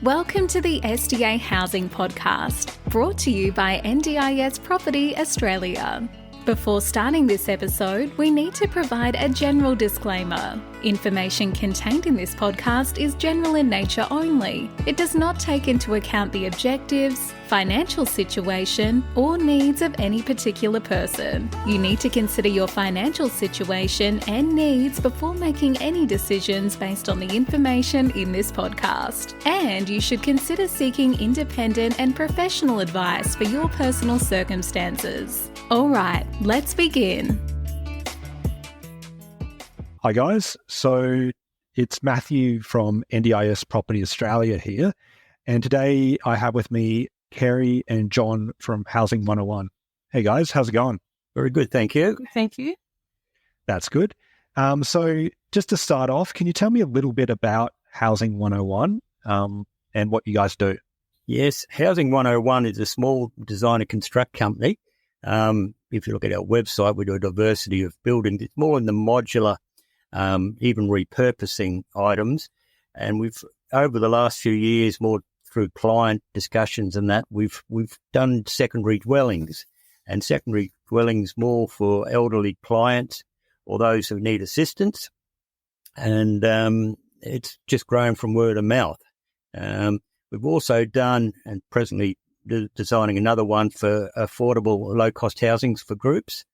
Welcome to the SDA Housing Podcast, brought to you by NDIS Property Australia. Before starting this episode, we need to provide a general disclaimer. Information contained in this podcast is general in nature only. It does not take into account the objectives, financial situation, or needs of any particular person. You need to consider your financial situation and needs before making any decisions based on the information in this podcast. And you should consider seeking independent and professional advice for your personal circumstances. All right, let's begin. Hi guys, so it's Matthew from NDIS Property Australia here, and today I have with me Carey and John from Housing 101. Hey guys, how's it going? Very good, thank you. Thank you. That's good. So just to start off, can you tell me a little bit about Housing 101 and what you guys do? Yes, Housing 101 is a small design and construct company. If you look at our website, we do a diversity of buildings. It's more in the modular, even repurposing items. And we've, over the last few years, more through client discussions and that, we've done secondary dwellings. And secondary dwellings more for elderly clients or those who need assistance. And it's just grown from word of mouth. We've also done, and presently designing another one for affordable low-cost housings for groups.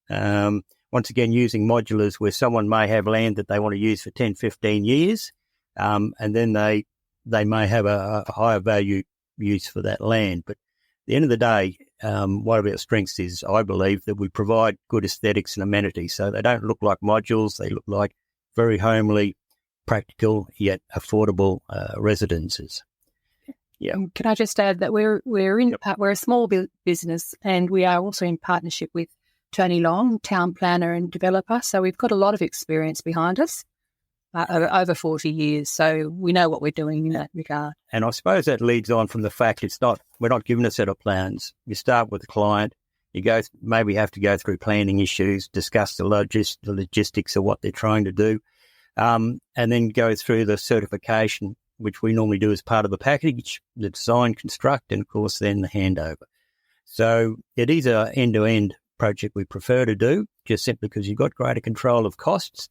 Once again, using modulars where someone may have land that they want to use for 10, 15 years, and then they may have a higher value use for that land. But at the end of the day, one of our strengths is, I believe, that we provide good aesthetics and amenities. So they don't look like modules. They look like very homely, practical, yet affordable residences. Yeah. Can I just add that we're a small business, and we are also in partnership with Tony Long, town planner and developer. So we've got a lot of experience behind us, over 40 years. So we know what we're doing in that regard. And I suppose that leads on from the fact we're not given a set of plans. You start with the client. You maybe have to go through planning issues, discuss the logistics of what they're trying to do, and then go through the certification, which we normally do as part of the package, the design, construct, and of course then the handover. So it is an end-to-end project we prefer to do, just simply because you've got greater control of costs.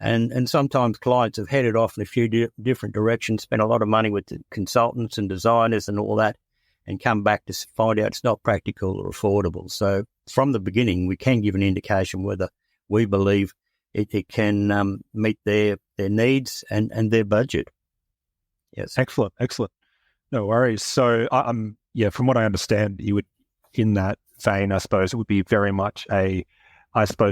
And sometimes clients have headed off in a few different directions, spent a lot of money with the consultants and designers and all that, and come back to find out it's not practical or affordable. So from the beginning, we can give an indication whether we believe it can meet their needs and their budget. Yes. Excellent. No worries. So, from what I understand, you would, in that vein, I suppose, it would be very much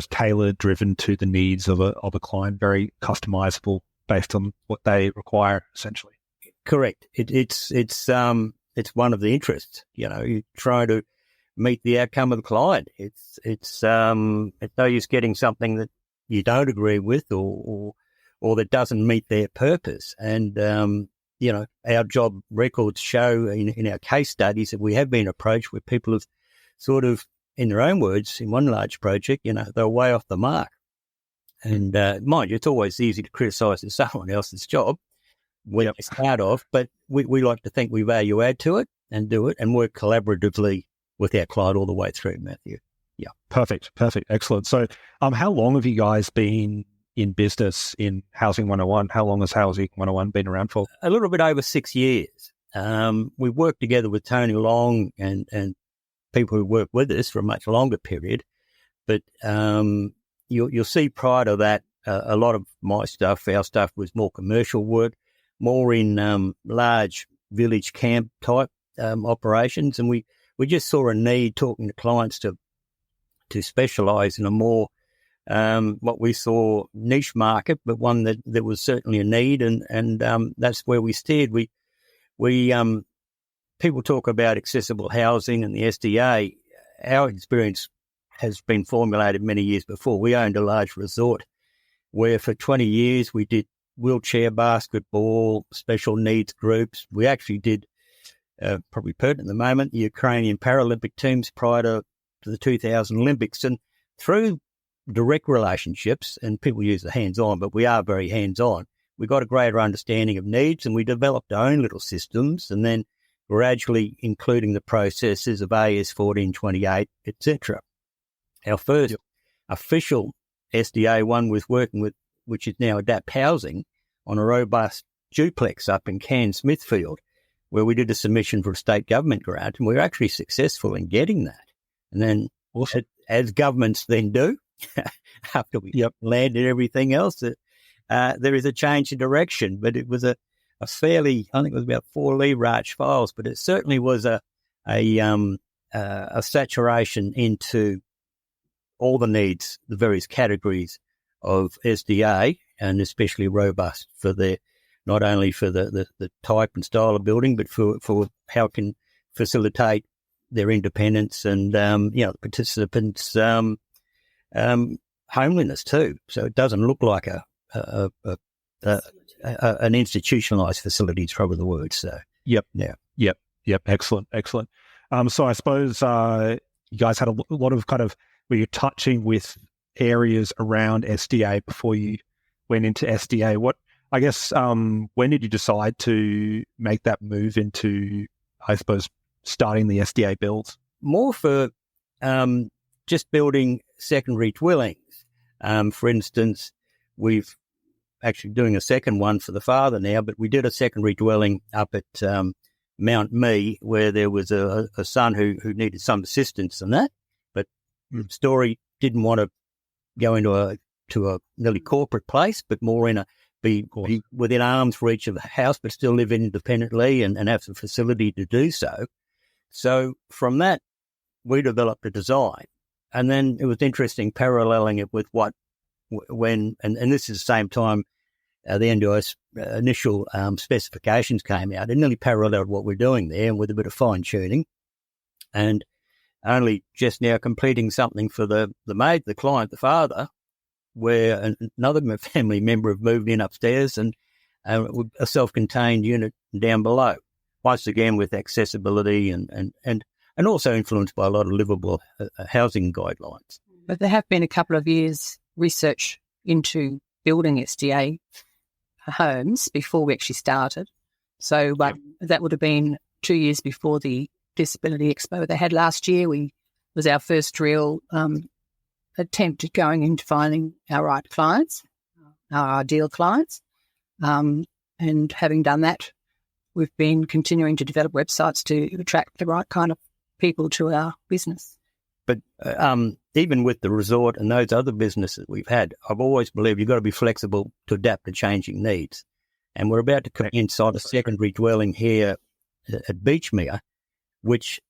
tailored, driven to the needs of a client, very customizable based on what they require, essentially. Correct. It's one of the interests. You try to meet the outcome of the client. It's no use getting something that you don't agree with or that doesn't meet their purpose. And our job records show in our case studies that we have been approached where people have sort of, in their own words, in one large project, they're way off the mark. And mind you, it's always easy to criticise someone else's job when they start off, but we like to think we value add to it and do it and work collaboratively with our client all the way through, Matthew. Yeah. Perfect. Excellent. So how long have you guys been in business in Housing 101? How long has Housing 101 been around for? A little bit over 6 years. We've worked together with Tony Long and people who work with us for a much longer period. But you'll see prior to that, a lot of our stuff was more commercial work, more in large village camp type operations. And we just saw a need talking to clients to specialise in a more what we saw niche market, but one that there was certainly a need, and that's where we steered. We people talk about accessible housing and the SDA. Our experience has been formulated many years before. We owned a large resort where for 20 years we did wheelchair basketball, special needs groups. We actually did, probably pertinent at the moment, the Ukrainian Paralympic teams prior to the 2000 Olympics. And through direct relationships, and people use the hands-on, but we are very hands-on, we got a greater understanding of needs, and we developed our own little systems, and then gradually including the processes of AS 1428, etc. Our first official SDA one was working with, which is now Adapt Housing, on a robust duplex up in Cairns Smithfield, where we did a submission for a state government grant, and we were actually successful in getting that. And then, as governments then do, after we landed everything else, there is a change in direction. But it was a fairly, I think it was about 4 lever-arch files, but it certainly was a saturation into all the needs, the various categories of SDA, and especially robust for not only for the type and style of building, but for how it can facilitate their independence and the participants' homeliness too. So it doesn't look like an institutionalized facility is probably the word. So Yep. Excellent. So I suppose you guys had a lot of where you're touching with areas around SDA before you went into SDA. When did you decide to make that move into, I suppose, starting the SDA builds? More for just building secondary dwellings. For instance, we've actually doing a second one for the father now, but we did a secondary dwelling up at Mount Mee, where there was a son who needed some assistance in that, but the story didn't want to go into a nearly corporate place, but more in be within arm's reach of the house, but still live independently and have the facility to do so. So from that, we developed a design. And then it was interesting paralleling it with and this is the same time the NDIS initial specifications came out. It nearly paralleled what we're doing there, and with a bit of fine-tuning. And only just now completing something for the client, the father, where another family member have moved in upstairs and a self-contained unit down below. Once again, with accessibility and also influenced by a lot of livable housing guidelines. But there have been a couple of years research into building SDA homes before we actually started. So that would have been 2 years before the Disability Expo they had last year. Was our first real attempt at going into finding our right clients, our ideal clients. And having done that, we've been continuing to develop websites to attract the right kind of people to our business. But even with the resort and those other businesses we've had, I've always believed you've got to be flexible to adapt to changing needs. And we're about to come inside a secondary dwelling here at Beachmere, which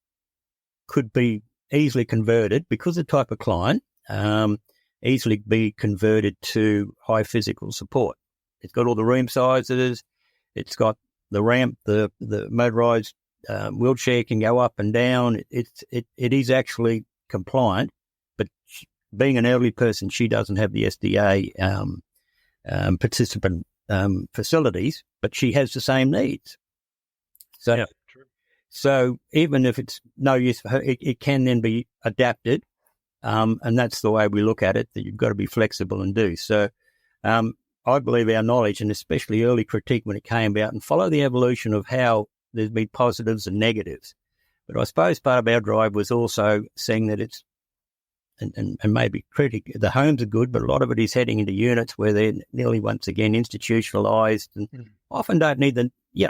could be easily converted because of the type of client, easily be converted to high physical support. It's got all the room sizes. It's got the ramp, the motorised wheelchair can go up and down. It is actually compliant, but being an elderly person, she doesn't have the SDA participant facilities, but she has the same needs. So, so even if it's no use for her, it can then be adapted, and that's the way we look at it, that you've got to be flexible and do. So I believe our knowledge, and especially early critique when it came about, and follow the evolution of how there's been positives and negatives. But I suppose part of our drive was also seeing that it's, and maybe the homes are good, but a lot of it is heading into units where they're nearly once again institutionalised and often don't need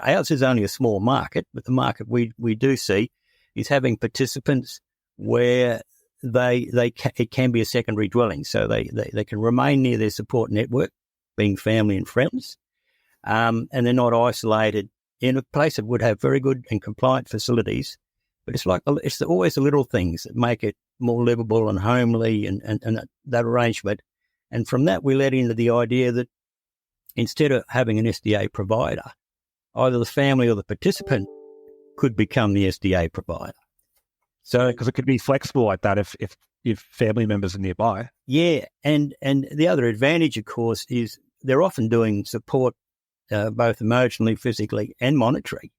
ours is only a small market, but the market we do see is having participants where it can be a secondary dwelling. So they can remain near their support network, being family and friends, and they're not isolated in a place that would have very good and compliant facilities. But it's always the little things that make it more livable and homely and that arrangement. And from that, we led into the idea that instead of having an SDA provider, either the family or the participant could become the SDA provider. So, because it could be flexible like that if family members are nearby. Yeah, and the other advantage, of course, is they're often doing support both emotionally, physically, and monetary.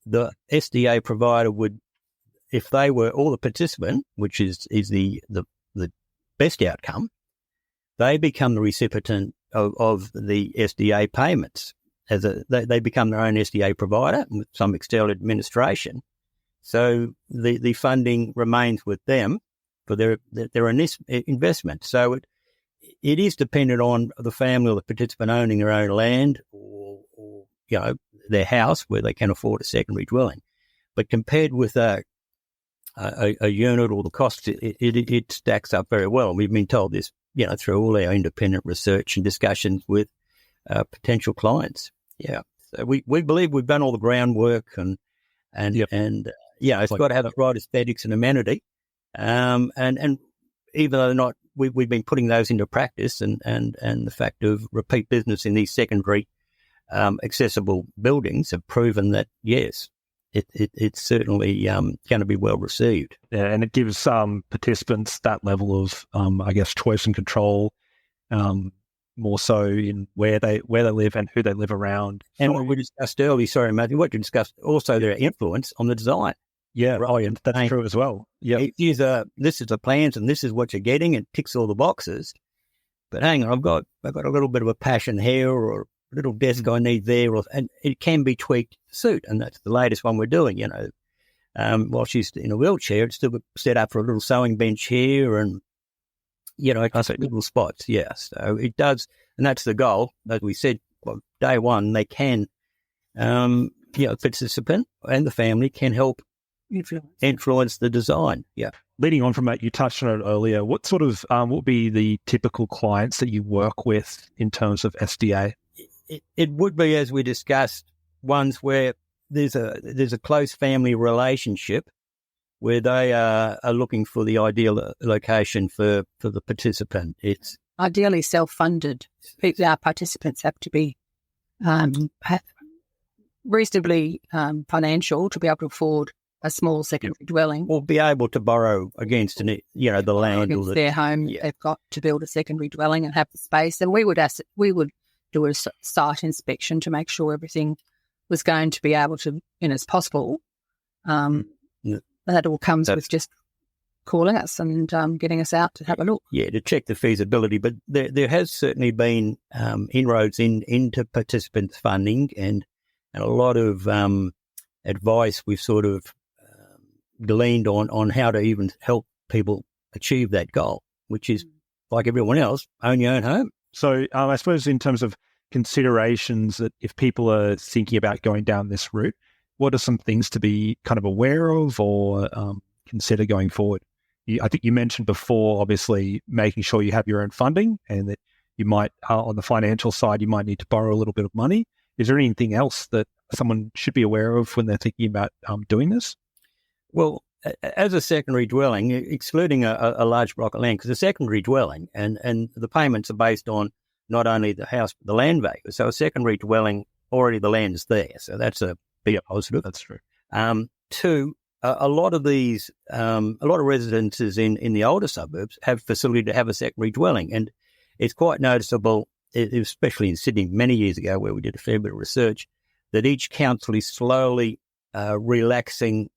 The SDA provider would, if they were all the participant, which is the best outcome, they become the recipient of the SDA payments. They become their own SDA provider with some external administration. So the funding remains with them for their investment. So it is dependent on the family or the participant owning their own land or their house where they can afford a secondary dwelling. But compared with a unit or the costs, it stacks up very well. And we've been told this, through all our independent research and discussions with potential clients. Yeah, so we believe we've done all the groundwork and it's got to have the right aesthetics and amenity. And even though they're not, we've been putting those into practice, and the fact of repeat business in these secondary accessible buildings have proven that yes, it's certainly going to be well received. Yeah, and it gives participants that level of choice and control. More so in where they live and who they live around. And what we discussed earlier, sorry, Matthew, what you discussed also their influence on the design. Yeah, right. And that's true as well. Yeah, this is the plans and this is what you're getting, and ticks all the boxes. But hang on, I've got a little bit of a passion here, or a little desk I need there, and it can be tweaked to suit. And that's the latest one we're doing. While she's in a wheelchair, it's still set up for a little sewing bench here, and little spots, yeah. So it does, and that's the goal. As we said, day one, they can, participant and the family can help influence the design. Yeah. Leading on from that, you touched on it earlier. What sort of what would be the typical clients that you work with in terms of SDA? It would be, as we discussed, ones where there's a close family relationship, where they are looking for the ideal location for the participant. It's ideally self-funded. Our participants have to be reasonably financial to be able to afford a small secondary dwelling, or be able to borrow against the land or their home. Yeah. They've got to build a secondary dwelling and have the space. And we would do a site inspection to make sure everything was going to be able to, as possible. That all comes with just calling us and getting us out to have a look. Yeah, to check the feasibility. But there has certainly been inroads into participants funding and a lot of advice we've sort of gleaned on how to even help people achieve that goal, which is, like everyone else, own your own home. So I suppose in terms of considerations, that if people are thinking about going down this route, what are some things to be kind of aware of or consider going forward? I think you mentioned before, obviously, making sure you have your own funding, and that you might, on the financial side, you might need to borrow a little bit of money. Is there anything else that someone should be aware of when they're thinking about doing this? Well, as a secondary dwelling, excluding a large block of land, because a secondary dwelling and the payments are based on not only the house, but the land value. So a secondary dwelling, already the land is there. So that's a big positive. That's true. Two, a lot of residences in the older suburbs have facility to have a secondary dwelling. And it's quite noticeable, especially in Sydney many years ago, where we did a fair bit of research, that each council is slowly relaxing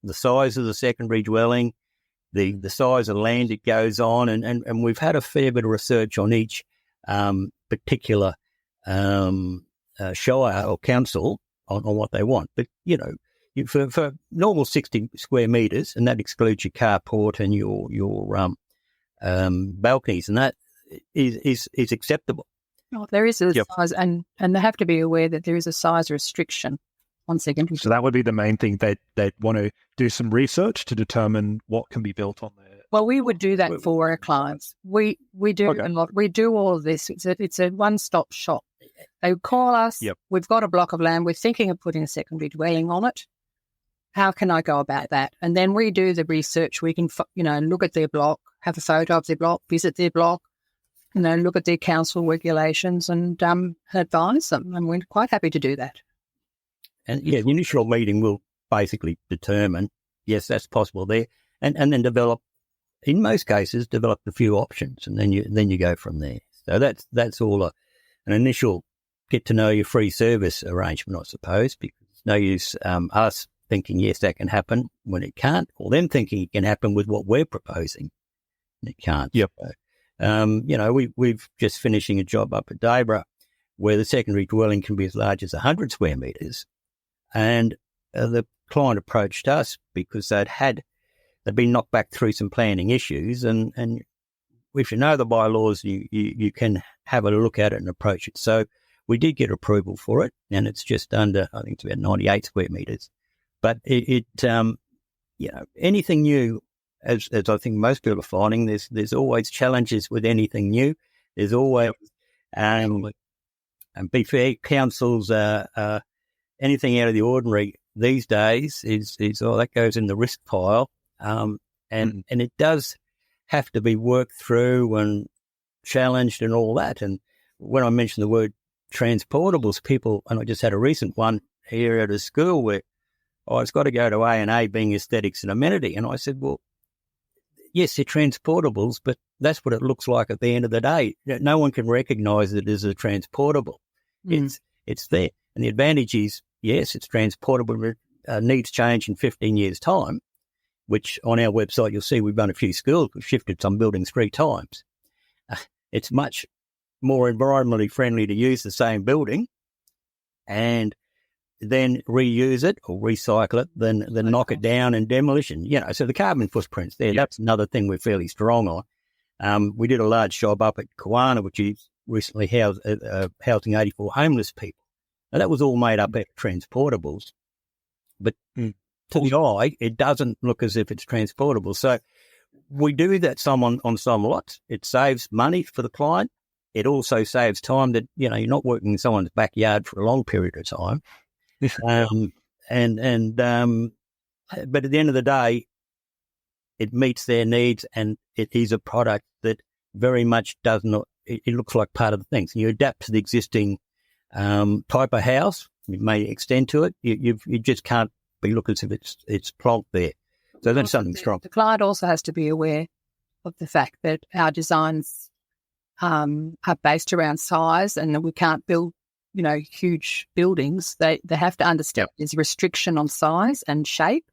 the size of the secondary dwelling, the size of land it goes on. And we've had a fair bit of research on each particular shire or council on what they want. But, for normal 60 square metres, and that excludes your carport and your balconies, and that is acceptable. Oh, there is a size, and they have to be aware that there is a size restriction on secondary. So that would be the main thing. They'd want to do some research to determine what can be built on there. Well, we would do that for our clients. We do a lot. We do all of this. It's a one-stop shop. They call us. Yep. We've got a block of land. We're thinking of putting a secondary dwelling on it. How can I go about that? And then we do the research. We can, look at their block, have a photo of their block, visit their block, look at their council regulations and advise them. And we're quite happy to do that. And the initial meeting will basically determine, yes, that's possible there, and then develop, in most cases, develop a few options, and then you go from there. So that's all an initial get to know your free service arrangement, I suppose, because it's no use us thinking, yes, that can happen when it can't, or them thinking it can happen with what we're proposing. And it can't. Yep. So We've just finishing a job up at Dayborough where the secondary dwelling can be as large as 100 square metres. And the client approached us because they'd been knocked back through some planning issues. And if you know the bylaws, you can have a look at it and approach it. So we did get approval for it, and it's just under, I think it's about 98 square metres. But anything new, as I think most people are finding, there's always challenges with anything new. There's always, and be fair, councils, anything out of the ordinary these days is that goes in the risk pile, and it does have to be worked through and challenged and all that. And when I mentioned the word transportables, people, and I just had a recent one here at a school where it's got to go to A&A being aesthetics and amenity. And I said, well, yes, they're transportables, but that's what it looks like at the end of the day. No one can recognise it as a transportable. It's there. And the advantage is, yes, it's transportable, needs change in 15 years' time, which on our website you'll see we've done a few schools, we've shifted some buildings 3 times. It's much more environmentally friendly to use the same building and then reuse it or recycle it than knock it down and demolition. So the carbon footprints there, that's another thing we're fairly strong on. We did a large job up at Kawana, which is recently housing 84 homeless people. Now, that was all made up of transportables, but to the eye, it doesn't look as if it's transportable. So we do that on some lots. It saves money for the client. It also saves time that, you're not working in someone's backyard for a long period of time. But at the end of the day, it meets their needs, and it is a product that very much does not, it looks like part of the things. You adapt to the existing type of house, you may extend to it. You just can't be looking as if it's plonked there. So that's something strong. The client also has to be aware of the fact that our designs are based around size, and that we can't build, huge buildings. They have to understand there's restriction on size and shape,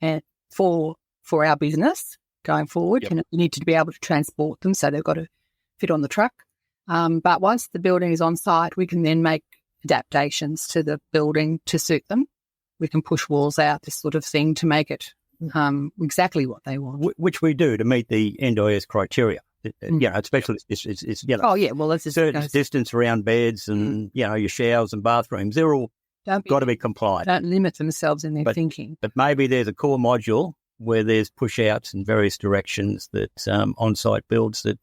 and for our business going forward, and we need to be able to transport them, so they've got to fit on the truck. But once the building is on site, we can then make adaptations to the building to suit them. We can push walls out, this sort of thing, to make it exactly what they want. Which we do to meet the NDIS criteria. Especially it's it's certain distance around beds and your showers and bathrooms. They're all got to be compliant. Don't limit themselves in their thinking. But maybe there's a core module where there's push outs in various directions that on-site builds that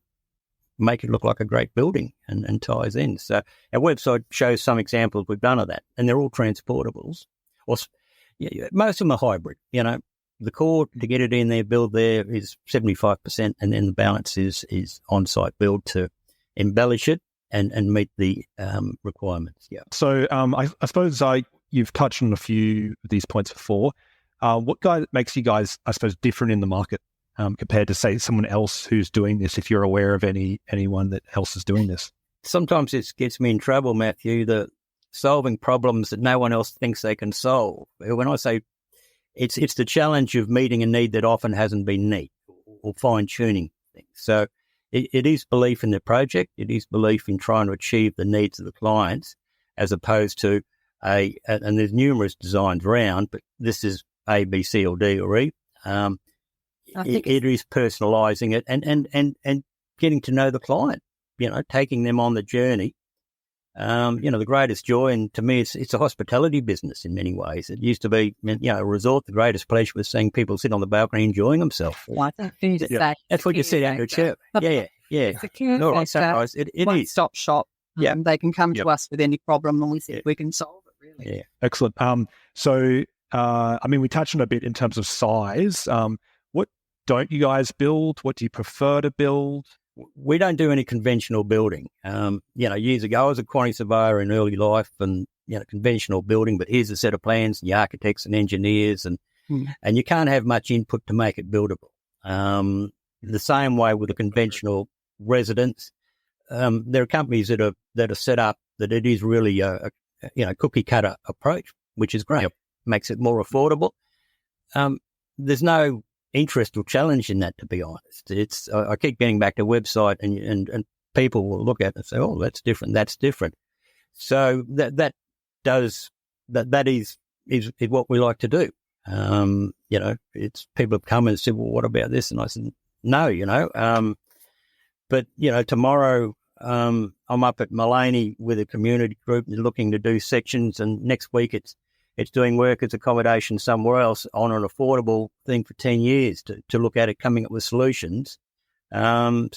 make it look like a great building and ties in. So our website shows some examples we've done of that, and they're all transportables. Or most of them are hybrid. The core to get it in there, build there is 75%, and then the balance is on-site build to embellish it and meet the requirements. Yeah. So I suppose you've touched on a few of these points before. What makes you guys, I suppose, different in the market compared to, say, someone else who's doing this, if you're aware of anyone that else is doing this? Sometimes it gets me in trouble, Matthew, the solving problems that no one else thinks they can solve. When I say it's the challenge of meeting a need that often hasn't been neat or fine-tuning things. So it is belief in the project. It is belief in trying to achieve the needs of the clients, as opposed to and there's numerous designs around, but this is A, B, C, or D, or E. It is personalising it and getting to know the client, taking them on the journey. The greatest joy, and to me, it's a hospitality business in many ways. It used to be, a resort. The greatest pleasure was seeing people sit on the balcony enjoying themselves. That's what you see down your chair. Yeah. It's a one-stop shop. They can come to us with any problem, and we can solve it, really. Yeah, excellent. So, we touched on a bit in terms of size. What don't you guys build? What do you prefer to build? We don't do any conventional building. Years ago I was a quantity surveyor in early life, and conventional building, but here's a set of plans, and the architects and engineers, and you can't have much input to make it buildable. The same way with a conventional residence, there are companies that are set up that it is really a cookie cutter approach, which is great. Makes it more affordable. There's no interest or challenge in that, to be honest. It's I keep getting back to website and people will look at it and say, oh, that's different. So that is what we like to do. It's people have come and said, well, what about this? And I said, no, but tomorrow I'm up at Mullaney with a community group looking to do sections, and next week it's doing workers' accommodation somewhere else on an affordable thing for 10 years to look at it, coming up with solutions. So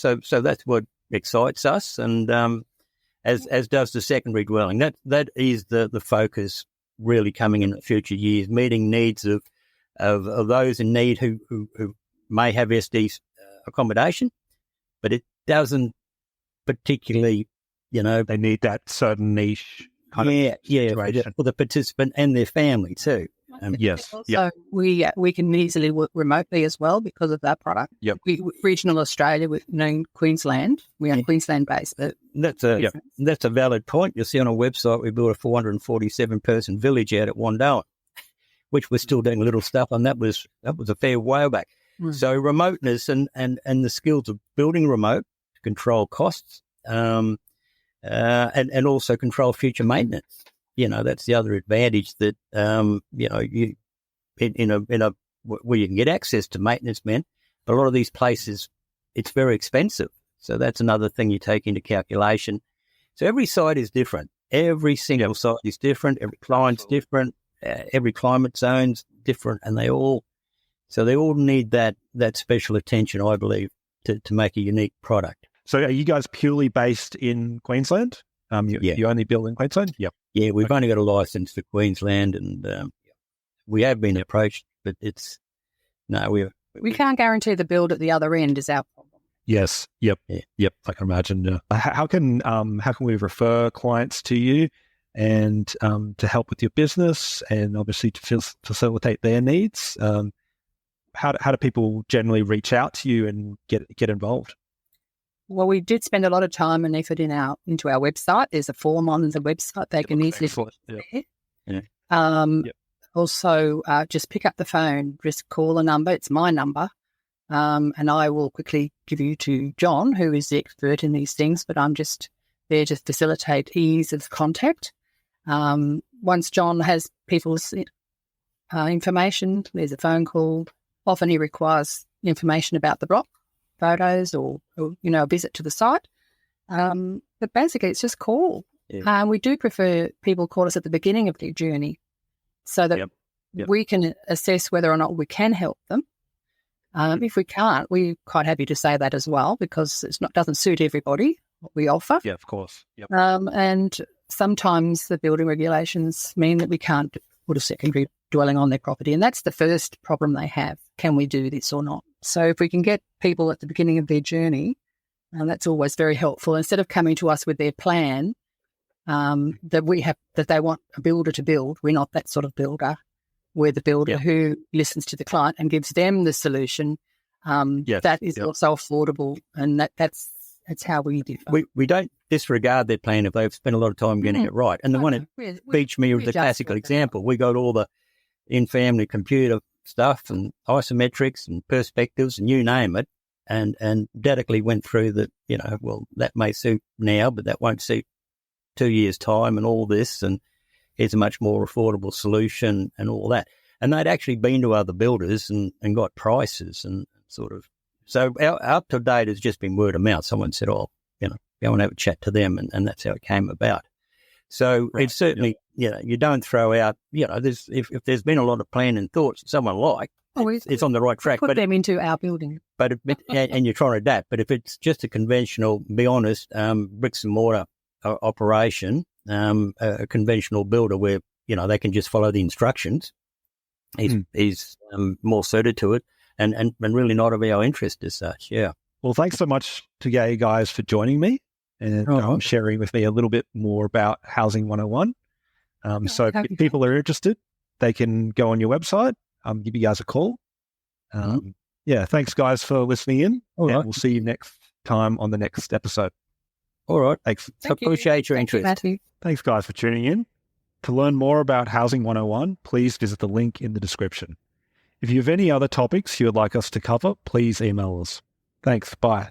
that's what excites us, and as does the secondary dwelling. That is the focus really coming in the future years, meeting needs of those in need who may have SD accommodation, but it doesn't particularly, they need that certain niche kind of situation for the participant and their family too. Yes. So we can easily work remotely as well because of that product. Yep. Regional Australia, Queensland, we are Queensland based. But that's a valid point. You'll see on our website we built a 447 person village out at Wandoan, which we're still doing little stuff, and that was a fair while back. So remoteness and the skills of building remote to control costs, and also control future maintenance. That's the other advantage that, you where you can get access to maintenance men, but a lot of these places, it's very expensive. So that's another thing you take into calculation. So every site is different. Every single site is different. Every client's different. Every climate zone's different, and they all need that special attention, I believe, to make a unique product. So are you guys purely based in Queensland? You only build in Queensland? Yep. Yeah, we've only got a license for Queensland, and we have been approached, but we can't guarantee the build at the other end is our problem. Yes. Yep. Yeah. Yep. I can imagine. How can we refer clients to you and to help with your business and obviously to facilitate their needs? How do people generally reach out to you and get involved? Well, we did spend a lot of time and effort into our website. There's a form on the website they can easily fill there. Also, just pick up the phone, just call a number. It's my number, and I will quickly give you to John, who is the expert in these things, but I'm just there to facilitate ease of contact. Once John has people's information, there's a phone call. Often he requires information about the block, photos or a visit to the site. But basically it's just call. Yeah. We do prefer people call us at the beginning of their journey so that we can assess whether or not we can help them. If we can't, we're quite happy to say that as well, because doesn't suit everybody what we offer. Yeah, of course. Yep. And sometimes the building regulations mean that we can't put a secondary dwelling on their property, and that's the first problem they have. Can we do this or not? So if we can get people at the beginning of their journey, that's always very helpful. Instead of coming to us with their plan that they want a builder to build, we're not that sort of builder. We're the builder who listens to the client and gives them the solution that is also affordable, and that's how we differ. We don't disregard their plan if they've spent a lot of time getting it right. And the one at Beachmere is the classical example. We got all the in-family computer stuff and isometrics and perspectives and you name it, and dedicatedly went through that, that may suit now, but that won't suit 2 years' time and all this, and here's a much more affordable solution and all that. And they'd actually been to other builders and got prices and sort of. So our up to date has just been word of mouth. Someone said, go and have a chat to them, and that's how it came about. So it's certainly, you don't throw out, if there's been a lot of plan and thoughts that someone it's on the right track. Put them into our building. And you're trying to adapt. But if it's just a conventional, be honest, bricks and mortar operation, a conventional builder where, they can just follow the instructions, he's more suited to it and really not of our interest as such, Well, thanks so much to you guys for joining me and sharing with me a little bit more about Housing 101. So if people are interested, they can go on your website, give you guys a call. Thanks guys for listening in. All right. We'll see you next time on the next episode. All right. Thanks. Appreciate your interest. Matthew. Thanks guys for tuning in. To learn more about Housing 101, please visit the link in the description. If you have any other topics you would like us to cover, please email us. Thanks. Bye.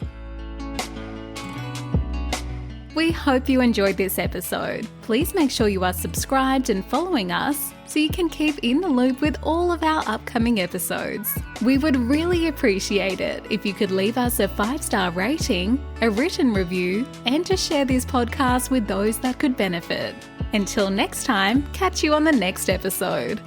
We hope you enjoyed this episode. Please make sure you are subscribed and following us so you can keep in the loop with all of our upcoming episodes. We would really appreciate it if you could leave us a 5-star rating, a written review, and to share this podcast with those that could benefit. Until next time, catch you on the next episode.